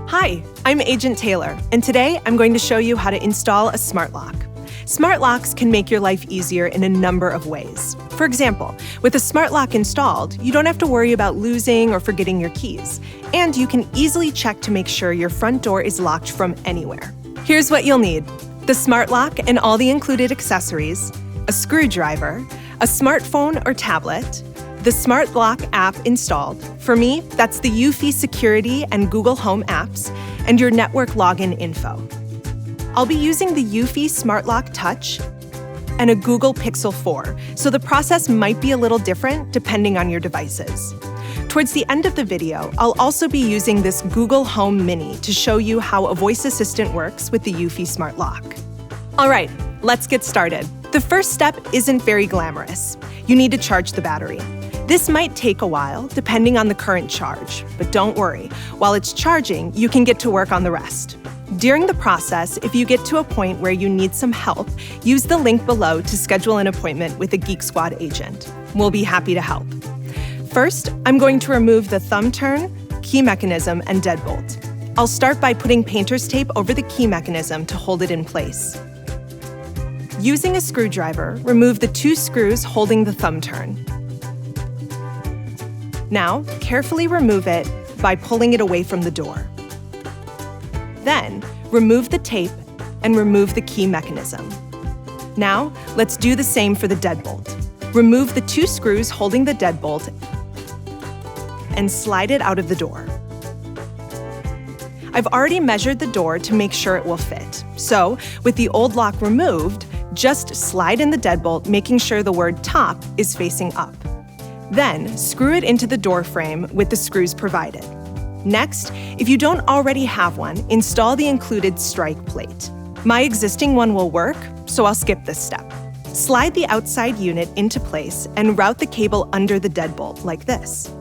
Hi, I'm Agent Taylor, and today I'm going to show you how to install a smart lock. Smart locks can make your life easier in a number of ways. For example, with a smart lock installed, you don't have to worry about losing or forgetting your keys, and you can easily check to make sure your front door is locked from anywhere. Here's what you'll need: the smart lock and all the included accessories, a screwdriver, a smartphone or tablet, the Smart Lock app installed. For me, that's the eufy Security and Google Home apps, and your network login info. I'll be using the eufy Smart Lock Touch and a Google Pixel 4, so the process might be a little different depending on your devices. Towards the end of the video, I'll also be using this Google Home Mini to show you how a voice assistant works with the eufy Smart Lock. All right, let's get started. The first step isn't very glamorous. You need to charge the battery. This might take a while, depending on the current charge, but don't worry. While it's charging, you can get to work on the rest. During the process, if you get to a point where you need some help, use the link below to schedule an appointment with a Geek Squad agent. We'll be happy to help. First, I'm going to remove the thumb turn, key mechanism, and deadbolt. I'll start by putting painter's tape over the key mechanism to hold it in place. Using a screwdriver, remove the 2 screws holding the thumb turn. Now, carefully remove it by pulling it away from the door. Then, remove the tape and remove the key mechanism. Now, let's do the same for the deadbolt. Remove the 2 screws holding the deadbolt and slide it out of the door. I've already measured the door to make sure it will fit. So, with the old lock removed, just slide in the deadbolt, making sure the word top is facing up. Then, screw it into the door frame with the screws provided. Next, if you don't already have one, install the included strike plate. My existing one will work, so I'll skip this step. Slide the outside unit into place and route the cable under the deadbolt, like this.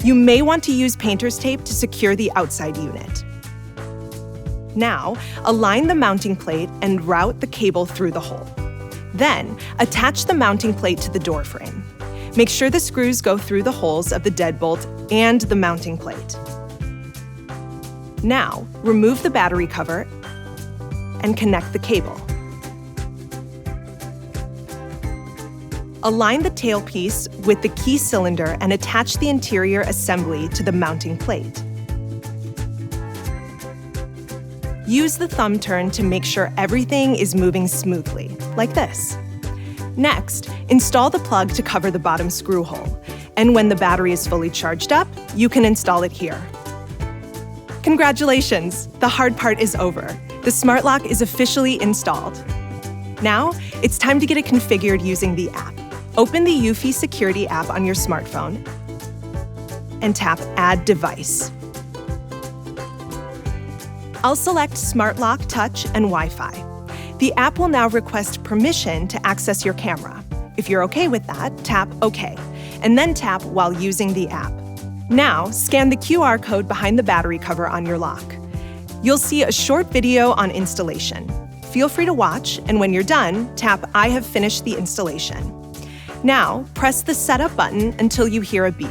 You may want to use painter's tape to secure the outside unit. Now, align the mounting plate and route the cable through the hole. Then, attach the mounting plate to the door frame. Make sure the screws go through the holes of the deadbolt and the mounting plate. Now, remove the battery cover and connect the cable. Align the tailpiece with the key cylinder and attach the interior assembly to the mounting plate. Use the thumb turn to make sure everything is moving smoothly, like this. Next, install the plug to cover the bottom screw hole, and when the battery is fully charged up, you can install it here. Congratulations! The hard part is over. The smart lock is officially installed. Now, it's time to get it configured using the app. Open the eufy Security app on your smartphone and tap Add Device. I'll select Smart Lock Touch and Wi-Fi. The app will now request permission to access your camera. If you're okay with that, tap OK, and then tap while using the app. Now, scan the QR code behind the battery cover on your lock. You'll see a short video on installation. Feel free to watch, and when you're done, tap I have finished the installation. Now, press the Setup button until you hear a beep.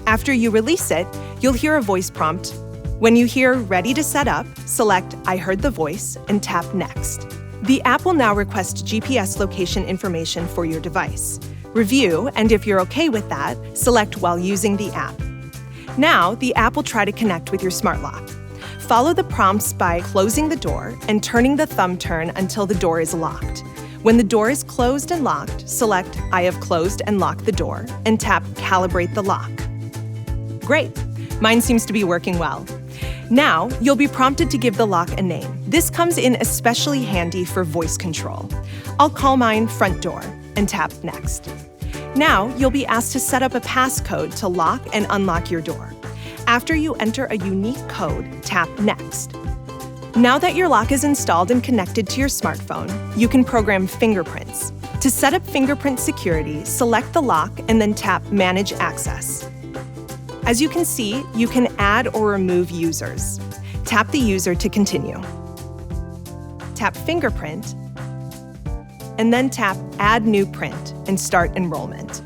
After you release it, you'll hear a voice prompt. When you hear Ready to Set Up, select I heard the voice and tap Next. The app will now request GPS location information for your device. Review, and if you're okay with that, select while using the app. Now, the app will try to connect with your smart lock. Follow the prompts by closing the door and turning the thumb turn until the door is locked. When the door is closed and locked, select I have closed and locked the door and tap Calibrate the lock. Great! Mine seems to be working well. Now, you'll be prompted to give the lock a name. This comes in especially handy for voice control. I'll call mine Front Door and tap Next. Now, you'll be asked to set up a passcode to lock and unlock your door. After you enter a unique code, tap Next. Now that your lock is installed and connected to your smartphone, you can program fingerprints. To set up fingerprint security, select the lock and then tap Manage Access. As you can see, you can add or remove users. Tap the user to continue. Tap Fingerprint, and then tap Add New Print and start enrollment.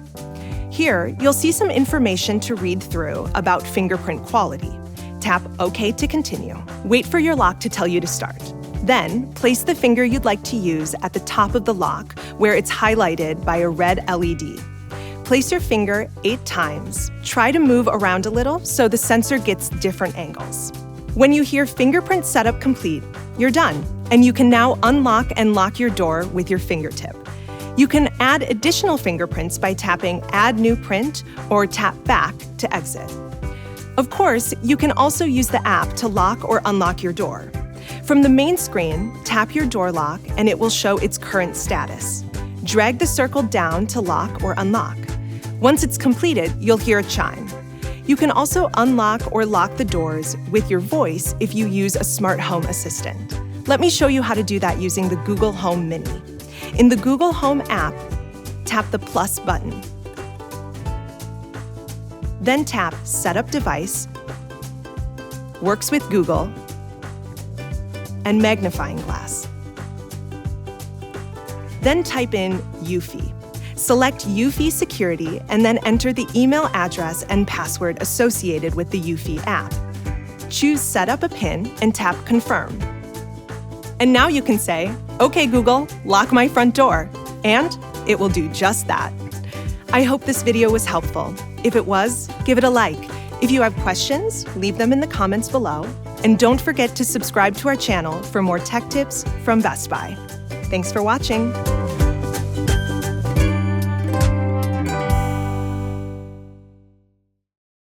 Here, you'll see some information to read through about fingerprint quality. Tap OK to continue. Wait for your lock to tell you to start. Then, place the finger you'd like to use at the top of the lock where it's highlighted by a red LED. Place your finger 8 times. Try to move around a little so the sensor gets different angles. When you hear fingerprint setup complete, you're done, and you can now unlock and lock your door with your fingertip. You can add additional fingerprints by tapping Add New Print or tap Back to exit. Of course, you can also use the app to lock or unlock your door. From the main screen, tap your door lock and it will show its current status. Drag the circle down to lock or unlock. Once it's completed, you'll hear a chime. You can also unlock or lock the doors with your voice if you use a smart home assistant. Let me show you how to do that using the Google Home Mini. In the Google Home app, tap the plus button. Then tap Setup Device, Works with Google, and Magnifying Glass. Then type in eufy. Select eufy Security and then enter the email address and password associated with the eufy app. Choose Set up a PIN and tap Confirm. And now you can say, "Okay, Google, lock my front door," and it will do just that. I hope this video was helpful. If it was, give it a like. If you have questions, leave them in the comments below. And don't forget to subscribe to our channel for more tech tips from Best Buy. Thanks for watching.